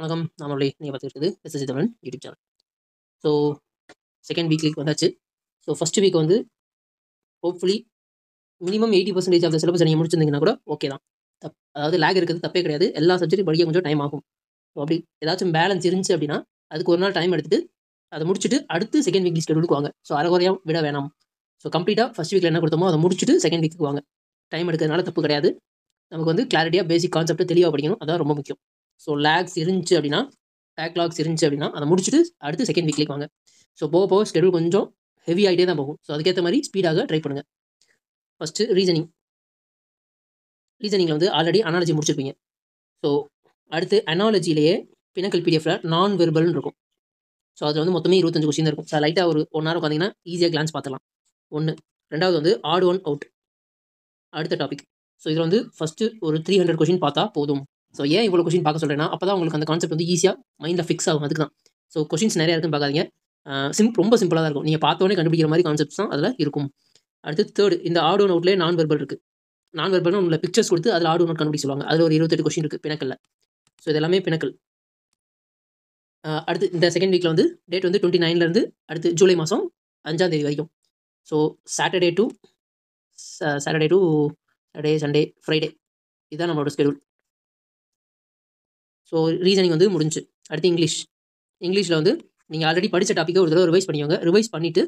வணக்கம். நான் முரளி. நீங்க பார்த்துட்டு இருக்கிறது SSC Tamizhan YouTube channel. So second week வந்தாச்சு. ஸோ ஃபர்ஸ்ட் வீக் வந்து hopefully minimum 80% of the syllabus நீங்கள் முடிச்சிருந்தீங்கன்னா கூட ஓகே தான். அதாவது லேக் இருக்கிறது தப்பே கிடையாது. எல்லா சப்ஜெக்ட்டும் படிக்க கொஞ்சம் டைம் ஆகும். ஸோ அப்படி ஏதாச்சும் பேலன்ஸ் இருந்துச்சு அப்படின்னா அதுக்கு ஒரு நாள் டைம் எடுத்துட்டு அதை முடிச்சுட்டு அடுத்து செகண்ட் வீக் ஸ்கெடியூலுக்கு வாங்க. ஸோ அரைகுறையாக விட வேணாம். ஸோ கம்ப்ளீட்டாக ஃபர்ஸ்ட் வீக்கில் என்ன கொடுத்தோமோ அதை முடிச்சுட்டு செகண்ட் வீக்கு வாங்க. டைம் எடுக்கிறதுனால தப்பு கிடையாது. நமக்கு வந்து கிளாரிட்டியாக பேசிக் கான்செப்ட் தெளிவாக படிக்கணும். அதான் ரொம்ப முக்கியம். ஸோ லேக்ஸ் இருந்துச்சு அப்படின்னா பேக்லாக்ஸ் இருந்துச்சு அப்படின்னா அதை முடிச்சுட்டு அடுத்து செகண்ட் வீக்லேக்கு வாங்க. ஸோ போக போக ஸ்கெடியூல் கொஞ்சம் ஹெவி ஆகிட்டே தான் போகும். ஸோ அதுக்கேற்ற மாதிரி ஸ்பீடாக ட்ரை பண்ணுங்கள். ஃபஸ்ட்டு ரீசனிங்கில் வந்து ஆல்ரெடி அனாலஜி முடிச்சிருப்பீங்க. ஸோ அடுத்து அனாலஜிலேயே பினக்கல் பிடிஎஃப்ல நான் வெர்பல்னு இருக்கும். ஸோ அதில் வந்து மொத்தமே 25 கொஸ்டின் இருக்கும். ஸோ லைட்டாக ஒரு 1 hour உட்காந்திங்கன்னா ஈஸியாக கிளான்ஸ் பார்த்துலாம். ஒன்று. ரெண்டாவது வந்து ஆட் ஒன் அவுட் அடுத்த டாபிக். ஸோ இதில் வந்து ஃபஸ்ட்டு ஒரு 300 கொஸ்டின் பார்த்தா போதும். ஸோ ஏன் இவ்வளோ கொஸ்டின் பார்க்க சொல்கிறேன்னா அப்போ தான் உங்களுக்கு அந்த கான்செப்ட் வந்து ஈஸியாக மைண்டில் ஃபிக்ஸ் ஆகும். அதுக்கு தான். ஸோ கொஸ்டின்ஸ் நிறையா இருக்குன்னு பார்க்காதீங்க. ரொம்ப சிம்பிளாக தான் இருக்கும். நீங்கள் பார்த்தோன்னே கண்டுபிடிக்கிற மாதிரி கான்செப்ட்ஸ் தான் அதில் இருக்கும். அடுத்து தேர்டு, இந்த ஆட் ஒன் அவுட்லேயே நான் வெர்பல் இருக்குது. நான் வெர்பல்னு உங்களை பிக்சர்ஸ் கொடுத்து அதில் ஆட் ஒன் அவுட் கண்டுபிடிக்க சொல்லுவாங்க. அதில் ஒரு 28 கொஸ்டின் இருக்குது பினக்கல்ல. ஸோ இது எல்லாமே பினக்கல். அடுத்து இந்த செகண்ட் வீக்கில் வந்து டேட் வந்து 29 அடுத்து ஜூலை மாதம் 5ஆம் தேதி வரைக்கும். So Saturday to Saturday Sunday Friday இதுதான் நம்மளோட ஸ்கெடியூல். ஸோ ரீசனிங் வந்து முடிஞ்சு. அடுத்து இங்கிலீஷில் வந்து நீங்கள் ஆல்ரெடி படித்த டாப்பிக்கை ஒரு தடவை ரிவைஸ் பண்ணிக்கோங்க. ரிவைஸ் பண்ணிவிட்டு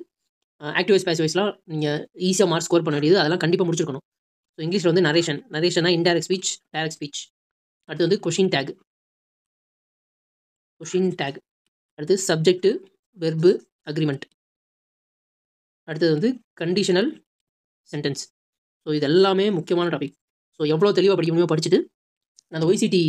ஆக்டிவ் வாய்ஸ் பேசிவ் வாய்ஸ்லாம் நீங்கள் ஈஸியாக மார்க் ஸ்கோர் பண்ண வேண்டியது அதெல்லாம் கண்டிப்பாக முடிச்சிருக்கணும். ஸோ இங்கிலீஷில் வந்து நரேஷனா இன்டைரக்ட் ஸ்பீச், டைரக்ட் ஸ்பீச். அடுத்து வந்து கொஷின் டேக். அடுத்து சப்ஜெக்ட்டு, வெர்பு, அக்ரிமெண்ட். அடுத்தது வந்து கண்டிஷனல் சென்டென்ஸ். ஸோ இது எல்லாமே முக்கியமான டாபிக். ஸோ எவ்வளோ தெளிவாக படிக்க முடியுமோ படிச்சுட்டு நான் அந்த ஒய்சிடி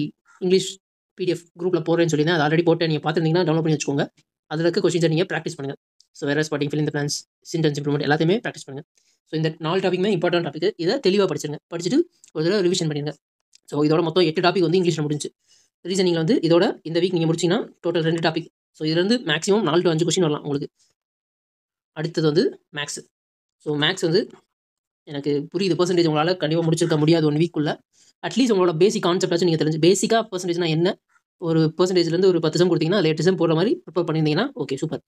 இங்கிலீஷ் பிடிஎஃப் குரூப்பில் போடுறேன்னு சொல்லியிருந்தேன். அது ஆல்ரெடி போட்டு நீங்கள் பார்த்துருந்தீங்கன்னா டவுன்லோட் பண்ணி வச்சுக்கோங்க. அதில் இருக்க கொஸ்டின்ஸை நீங்கள் ப்ராக்டிஸ் பண்ணுங்கள். ஸோ வேறு spotting, fill in the blanks, sentence improvement எல்லாத்தையுமே ப்ராக்டிஸ் பண்ணுங்கள். ஸோ இந்த 4 டாப்பிக்குமே இம்பார்ட்டன்ட் டாபிக். இதை தெளிவாக படிச்சுட்டு ஒரு தடவை ரிவிஷன் பண்ணிடுங்க. ஸோ இதோட மொத்தம் 8 டாபிக் வந்து இங்கிலீஷில் முடிஞ்சு. ரீசனிங்கில் வந்து இதோட இந்த வீக் நீங்கள் முடிச்சிங்கன்னா டோட்டல் 2 டாபிக். ஸோ இதுலேருந்து மேக்ஸிமம் 4 to 5 கொஸ்டின் வரலாம் உங்களுக்கு. அடுத்தது வந்து மேக்ஸ். ஸோ மேக்ஸ் வந்து எனக்கு புரியுது பர்சன்டேஜ் உங்களால் கண்டிப்பாக முடிச்சிருக்க முடியாது 1 வீக்குள்ள. அட்லீஸ்ட் உங்களோட பேசிக் கான்செப்டாச்சும் நீங்கள் தெரிஞ்சு பேசிக்காக பர்சன்டேஜ்னா என்ன, ஒரு பர்சன்டேஜ்லேருந்து ஒரு 10 சம் கொடுத்தீங்கன்னா அதில் 8 சம் போடுற மாதிரி ப்ரிப்பேர் பண்ணியிருந்தீங்கன்னா ஓகே சூப்பர்.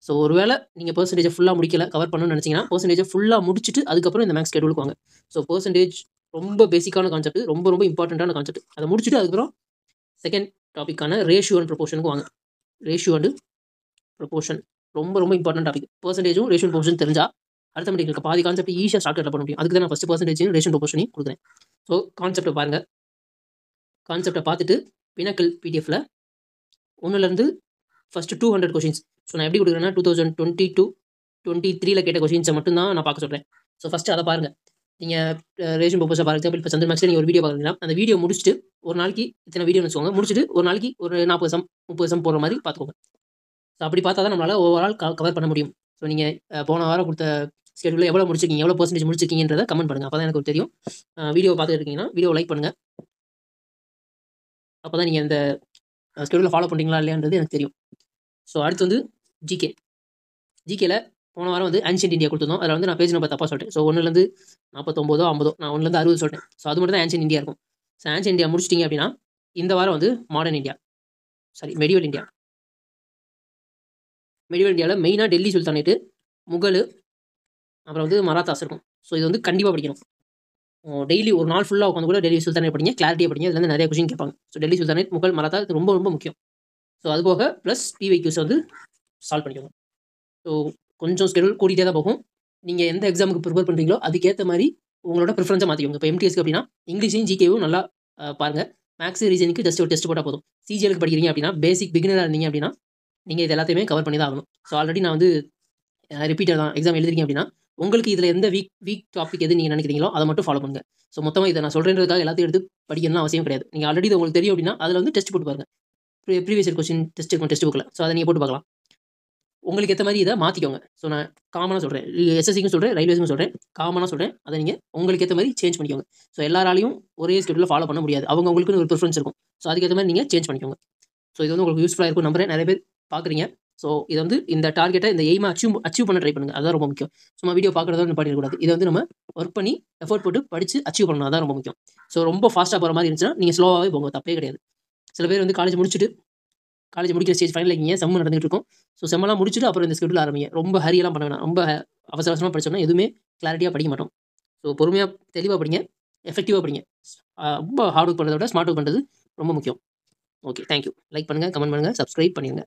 ஸோ ஒருவேளை நீங்கள் பர்சன்டேஜை ஃபுல்லாக முடிக்கல, கவர் பண்ணணும்னு நினச்சிங்கன்னா பர்சன்டேஜை ஃபுல்லாக முடிச்சுட்டு அதுக்கப்புறம் இந்த மேக்ஸ் ஸ்கெடியூலுக்கு வாங்க. ஸோ பர்சன்டேஜ் ரொம்ப பேசிக்கான கான்செப்ட், ரொம்ப இம்பார்ட்டண்ட்டான கான்செப்ட். அதை முடிச்சுட்டு அதுக்கப்புறம் செகண்ட் டாப்பிக்கான ரேஷியோ அண்ட் ப்ரொபோர்ஷனுக்கு வாங்க. ரேஷியோ அண்ட் ப்ரொபோர்ஷன் ரொம்ப இம்பார்ட்டன்ட் டாபிக். பர்சன்டேஜும் ரேஷியோ அண்ட் ப்ரொபோர்ஷன் தெரிஞ்சா அர்த்தமெட்டிக்கலுக்கு பாதி கான்செப்ட் ஈஸியாக ஷார்ட்கட்டில் பண்ண முடியும். அதுக்கு தான் நான் ஃபஸ்ட்டு பர்சன்டேஜையும் ரேஷியோ ப்ரொபோர்ஷனையும் கொடுக்குறேன். ஸோ கான்செப்டை பாருங்கள். கான்செப்டை பார்த்துட்டு பினக்கல் பிடிஎஃப்ல 1லேருந்து ஃபஸ்ட்டு 200 கொஷின்ஸ். ஸோ நான் எப்படி கொடுக்குறேன்னா 2022-23 கேட்ட கொஷின்ஸை மட்டும்தான் நான் பார்க்க சொல்கிறேன். ஸோ ஃபஸ்ட்டு அதை பாருங்கள். நீங்கள் ரேஷியோ ப்ரொபோர்ஷன் ஃபார் எக்ஸாம்பிள் இப்போ சந்திர மேக்ஸில் நீங்கள் ஒரு வீடியோ பார்க்குறீங்கன்னா அந்த வீடியோ முடிச்சுட்டு ஒரு நாளைக்கு இத்தனை வீடியோ வச்சுக்கோங்க. முடிச்சுட்டு ஒரு நாளைக்கு ஒரு 40 சம் 30 சம் போடுற மாதிரி பார்த்துக்கோங்க. ஸோ அப்படி பார்த்தா தான் நம்மளால் ஓவரால் கவர் பண்ண முடியும். ஸோ நீங்கள் போன வாரம் கொடுத்த ஸ்கெடியூலில் எவ்வளோ முடிச்சிருக்கீங்க, எவ்வளோ பர்சன்டேஜ் முடிச்சிருக்கீங்கன்றதை கமெண்ட் பண்ணுங்கள். அப்போ தான் எனக்கு தெரியும். வீடியோ பார்த்துட்டு இருக்கீங்கன்னா வீடியோ லைக் பண்ணுங்கள். அப்போ தான் நீங்கள் இந்த ஸ்கெடியூலில் ஃபாலோ பண்ணுறீங்களா இல்லையான்றது எனக்கு தெரியும். ஸோ அடுத்து வந்து ஜிகேல போன வாரம் வந்து ஆன்ஷியன்ட் இந்தியா கொடுத்துருந்தோம். அதில் வந்து நான் பேஜ் நம்பர் தப்பாக சொல்லிட்டேன். ஸோ 1லேருந்து 49 50 நான் 1லேருந்து 60 சொல்லிட்டேன். ஸோ அது மட்டும் தான் ஆன்ஷியன்ட் இந்தியா இருக்கும். ஸோ ஆன்ஷியன்ட் இந்தியா முடிச்சிட்டிங்க அப்படின்னா இந்த வாரம் வந்து மாடர்ன் இந்தியா, மெடிவல் இந்தியாவில் மெயினாக டெல்லி சுல்தானேட்டு, முகல், அப்புறம் வந்து மராத்தாஸ் இருக்கும். ஸோ இது வந்து கண்டிப்பாக படிக்கணும். டெய்லி ஒரு நாள் ஃபுல்லாக உட்காந்து கூட டெல்லி சுல்தானேட் படிங்க, கிளாரிட்டியாக படிங்க. இதுலேருந்து நிறைய கொஸ்டின் கேட்பாங்க. ஸோ டெல்லி சுல்தானேட், முகல், மராத்தா இது ரொம்ப முக்கியம். ஸோ அது போக ப்ளஸ் பிவைக்யூஸ் வந்து சால்வ் பண்ணிக்கோங்க. ஸோ கொஞ்சம் ஸ்கெடியூல் கூட்டிகிட்டே தான் போகும். நீங்கள் எந்த எக்ஸாமுக்கு ப்ரிப்பேர் பண்ணுறீங்களோ அதுக்கேற்ற மாதிரி உங்களோட ப்ரிஃபரன்ஸை மாற்றிக்கோங்க. இப்போ எம்டிஎஸ்க்கு அப்படின்னா இங்கிலீஷையும் ஜிகேவும் நல்லா பாருங்கள். மேக்ஸ் ரீசனுக்கு ஜஸ்ட் ஒரு டெஸ்ட் போட்டால் போதும். சிஜிஎலுக்கு படிக்கிறீங்க அப்படின்னா பேசிக் பிகினராக இருந்தீங்க அப்படின்னா நீங்கள் இது எல்லாத்தையுமே கவர் பண்ணி தான் ஆகணும். ஸோ ஆல்ரெடி நான் வந்து ரிப்பீட்டர் தான் எக்ஸாம் எழுதுறீங்க அப்படின்னா உங்களுக்கு இதில் எந்த வீக் டாபிக் எது நீங்கள் நினைக்கிறீங்களோ அதை மட்டும் ஃபாலோ பண்ணுங்கள். ஸோ மொத்தமாக இதை நான் சொல்கிறதுக்காக எல்லாத்தையும் எடுத்து படிக்கணும்னு அவசியம் கிடையாது. நீங்கள் ஆல்ரெடி இது உங்களுக்கு தெரியும் அப்படின்னா அதில் வந்து டெஸ்ட் போட்டு பாருங்கள். ப்ரீவியஸ் இயர் கொஸ்டின் டெஸ்ட் இருக்கும் டெஸ்ட் புக்கில். ஸோ அதை நீங்கள் போட்டு பார்க்கலாம். உங்களுக்கு ஏற்ற மாதிரி இதை மாற்றிக்கோங்க. ஸோ நான் காமனாக சொல்கிறேன், எஸ்எஸ்சிக்கும் சொல்கிறேன், ரயில்வேஸுக்கும் சொல்கிறேன், காமனாக சொல்கிறேன். அதை நீங்கள் உங்களுக்கு ஏற்ற மாதிரி சேஞ்ச் பண்ணிக்கோங்க. ஸோ எல்லாராலையும் ஒரே ஸ்கெடியூலில் ஃபாலோ பண்ண முடியாது. அவங்களுக்குன்னு ஒரு ப்ரிஃபரன்ஸ் இருக்கும். ஸோ அதுக்கேற்ற மாதிரி நீங்கள் சேஞ்ச் பண்ணிக்கோங்க. ஸோ இது வந்து உங்களுக்கு யூஸ்ஃபுல்லாக இருக்கும் நம்புறேன். நிறைய பேர் பார்க்குறீங்க. ஸோ இதை வந்து இந்த டார்கெட்டை இந்த எய்மை அச்சீவ் பண்ண ட்ரை பண்ணுங்கள். அதான் ரொம்ப முக்கியம். சும்மா வீடியோ பார்க்குறதா பண்ணிடக்கூடாது. இதை வந்து நம்ம ஒர்க் பண்ணி எஃபோர்ட் போட்டு படித்து அச்சீவ் பண்ணணும். அதான் ரொம்ப முக்கியம். ஸோ ரொம்ப ஃபாஸ்ட்டாக போகிற மாதிரி இருந்துச்சுன்னா நீங்கள் ஸ்லோவாகவே போங்க, தப்பே கிடையாது. சில பேர் வந்து காலேஜ் முடிச்சுட்டு காலேஜ் முடிக்கிற ஸ்டேஜ் ஃபைனல் இருக்கீங்க, செம் நடந்துகிட்டு இருக்கும். ஸோ செம்மெல்லாம் முடிச்சுட்டு அப்புறம் இந்த ஸ்கெட்யூல் ஆரம்பிங்க. ரொம்ப ஹரியெல்லாம் பண்ண வேணாம். ரொம்ப அவசர அவசரமா படிச்சோம்னா எதுவுமே கிளாரிட்டியா படிக்க மாட்டோம். ஸோ பொறுமையா, தெளிவா படிங்க. எஃபெக்டிவா படிங்க. ரொம்ப ஹார்ட் ஒர்க் பண்றத விட ஸ்மார்ட் ஒர்க் பண்றது ரொம்ப முக்கியம். ஓகே. Thank you. லைக் பண்ணுங்க, கமெண்ட் பண்ணுங்க, சப்ஸ்கிரைப் பண்ணிருங்க.